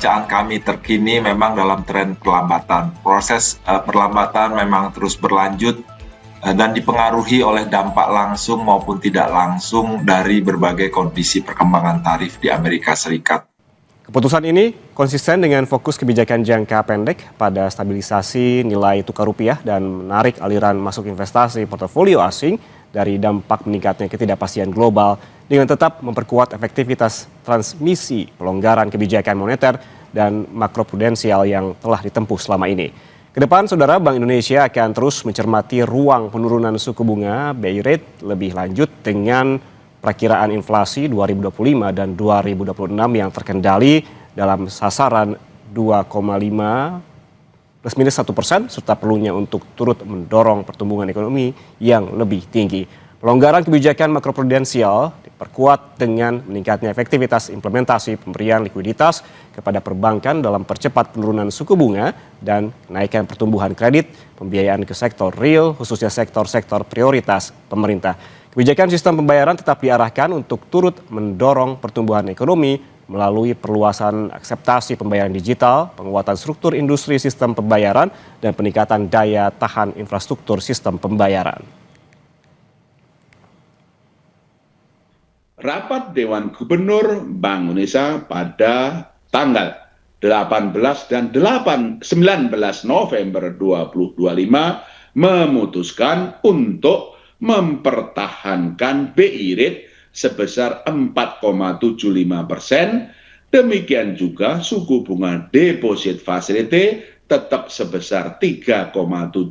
bacaan kami terkini memang dalam tren perlambatan. Proses perlambatan memang terus berlanjut dan dipengaruhi oleh dampak langsung maupun tidak langsung dari berbagai kondisi perkembangan tarif di Amerika Serikat. Keputusan ini konsisten dengan fokus kebijakan jangka pendek pada stabilisasi nilai tukar rupiah dan menarik aliran masuk investasi portofolio asing dari dampak meningkatnya ketidakpastian global dengan tetap memperkuat efektivitas transmisi pelonggaran kebijakan moneter dan makroprudensial yang telah ditempuh selama ini. Kedepan, Saudara, Bank Indonesia akan terus mencermati ruang penurunan suku bunga BI Rate lebih lanjut dengan perakiraan inflasi 2025 dan 2026 yang terkendali dalam sasaran 2,5 plus minus 1% serta perlunya untuk turut mendorong pertumbuhan ekonomi yang lebih tinggi. Pelonggaran kebijakan makroprudensial diperkuat dengan meningkatnya efektivitas implementasi pemberian likuiditas kepada perbankan dalam percepat penurunan suku bunga dan kenaikan pertumbuhan kredit, pembiayaan ke sektor real, khususnya sektor-sektor prioritas pemerintah. Kebijakan sistem pembayaran tetap diarahkan untuk turut mendorong pertumbuhan ekonomi melalui perluasan akseptasi pembayaran digital, penguatan struktur industri sistem pembayaran, dan peningkatan daya tahan infrastruktur sistem pembayaran. Rapat Dewan Gubernur Bank Indonesia pada tanggal 18 dan 19 November 2025 memutuskan untuk mempertahankan BI Rate sebesar 4,75%. Demikian juga suku bunga deposit facility tetap sebesar 3,75%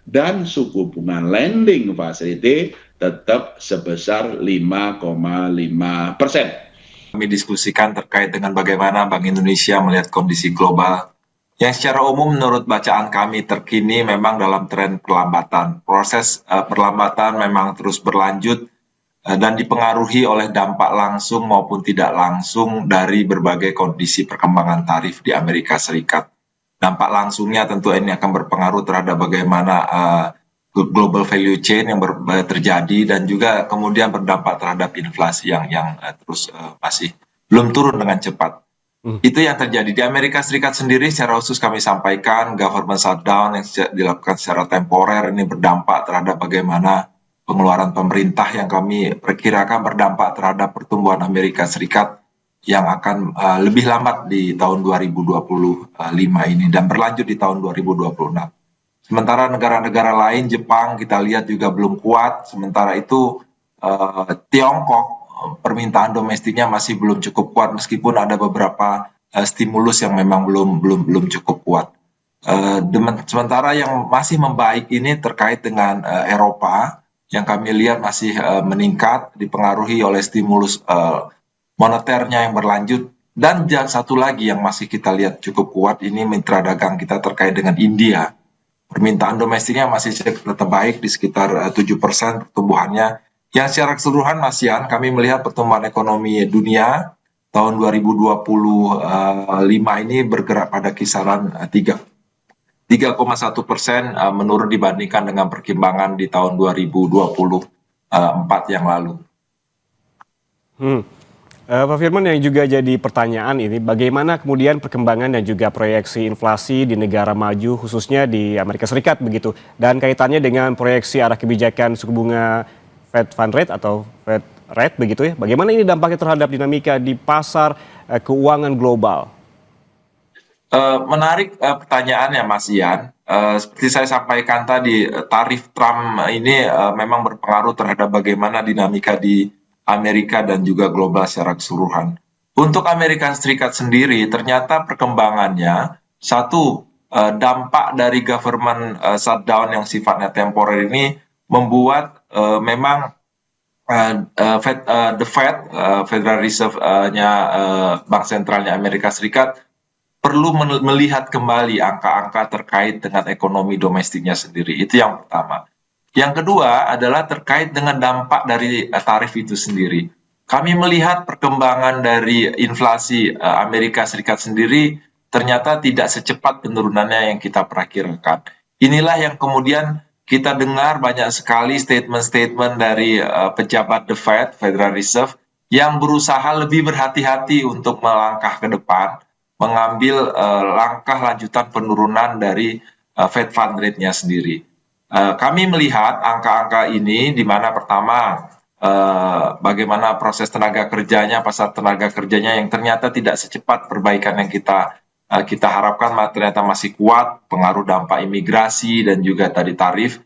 dan suku bunga lending facility tetap sebesar 5,5%. Kami diskusikan terkait dengan bagaimana Bank Indonesia melihat kondisi global yang secara umum menurut bacaan kami terkini memang dalam tren perlambatan. Proses perlambatan memang terus berlanjut dan dipengaruhi oleh dampak langsung maupun tidak langsung dari berbagai kondisi perkembangan tarif di Amerika Serikat. Dampak langsungnya tentu ini akan berpengaruh terhadap bagaimana global value chain yang terjadi dan juga kemudian berdampak terhadap inflasi yang terus masih belum turun dengan cepat. Itu yang terjadi di Amerika Serikat sendiri. Secara khusus kami sampaikan government shutdown yang dilakukan secara temporer ini berdampak terhadap bagaimana pengeluaran pemerintah yang kami perkirakan berdampak terhadap pertumbuhan Amerika Serikat yang akan lebih lambat di tahun 2025 ini dan berlanjut di tahun 2026. Sementara negara-negara lain, Jepang kita lihat juga belum kuat. Sementara itu Tiongkok permintaan domestiknya masih belum cukup kuat meskipun ada beberapa stimulus yang memang belum cukup kuat. Sementara yang masih membaik ini terkait dengan Eropa yang kami lihat masih meningkat dipengaruhi oleh stimulus moneternya yang berlanjut. Dan satu lagi yang masih kita lihat cukup kuat ini mitra dagang kita terkait dengan India. Permintaan domestiknya masih tetap baik di sekitar 7% pertumbuhannya. Yang secara keseluruhan ASEAN kami melihat pertumbuhan ekonomi dunia tahun 2025 ini bergerak pada kisaran 3,1% menurun dibandingkan dengan perkembangan di tahun 2024 yang lalu. Pak Firman, yang juga jadi pertanyaan ini, bagaimana kemudian perkembangan dan juga proyeksi inflasi di negara maju, khususnya di Amerika Serikat begitu, dan kaitannya dengan proyeksi arah kebijakan suku bunga Fed Fund Rate atau Fed Rate begitu ya, bagaimana ini dampaknya terhadap dinamika di pasar keuangan global? Menarik pertanyaannya Mas Ian. Seperti saya sampaikan tadi, tarif Trump ini memang berpengaruh terhadap bagaimana dinamika di Amerika dan juga global secara keseluruhan. Untuk Amerika Serikat sendiri, ternyata perkembangannya, satu, dampak dari government shutdown yang sifatnya temporer ini membuat memang the Fed, Federal Reserve-nya Bank Sentralnya Amerika Serikat, perlu melihat kembali angka-angka terkait dengan ekonomi domestiknya sendiri. Itu yang pertama. Yang kedua adalah terkait dengan dampak dari tarif itu sendiri. Kami melihat perkembangan dari inflasi Amerika Serikat sendiri ternyata tidak secepat penurunannya yang kita perkirakan. Inilah yang kemudian kita dengar banyak sekali statement-statement dari pejabat The Fed, Federal Reserve, yang berusaha lebih berhati-hati untuk melangkah ke depan, mengambil langkah lanjutan penurunan dari Fed Fund Rate-nya sendiri. Kami melihat angka-angka ini di mana pertama bagaimana proses tenaga kerjanya, pasar tenaga kerjanya yang ternyata tidak secepat perbaikan yang kita harapkan, ternyata masih kuat, pengaruh dampak imigrasi dan juga tadi tarif.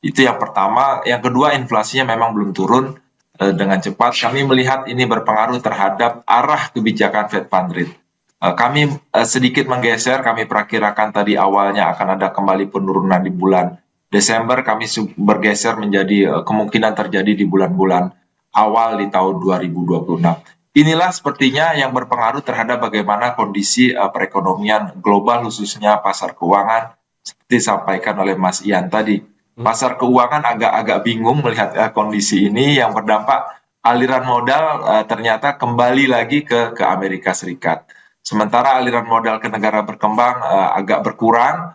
Itu yang pertama. Yang kedua, inflasinya memang belum turun dengan cepat. Kami melihat ini berpengaruh terhadap arah kebijakan Fed Fund Rate. Kami sedikit menggeser, kami perakirakan tadi awalnya akan ada kembali penurunan di bulan Desember, kami bergeser menjadi kemungkinan terjadi di bulan-bulan awal di tahun 2026. Inilah sepertinya yang berpengaruh terhadap bagaimana kondisi perekonomian global, khususnya pasar keuangan, seperti disampaikan oleh Mas Ian tadi. Pasar keuangan agak-agak bingung melihat kondisi ini yang berdampak aliran modal ternyata kembali lagi ke Amerika Serikat. Sementara aliran modal ke negara berkembang agak berkurang,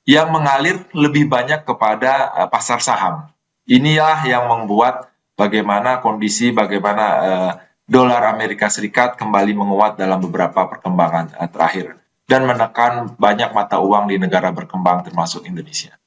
yang mengalir lebih banyak kepada pasar saham. Inilah yang membuat bagaimana dolar Amerika Serikat kembali menguat dalam beberapa perkembangan terakhir dan menekan banyak mata uang di negara berkembang termasuk Indonesia.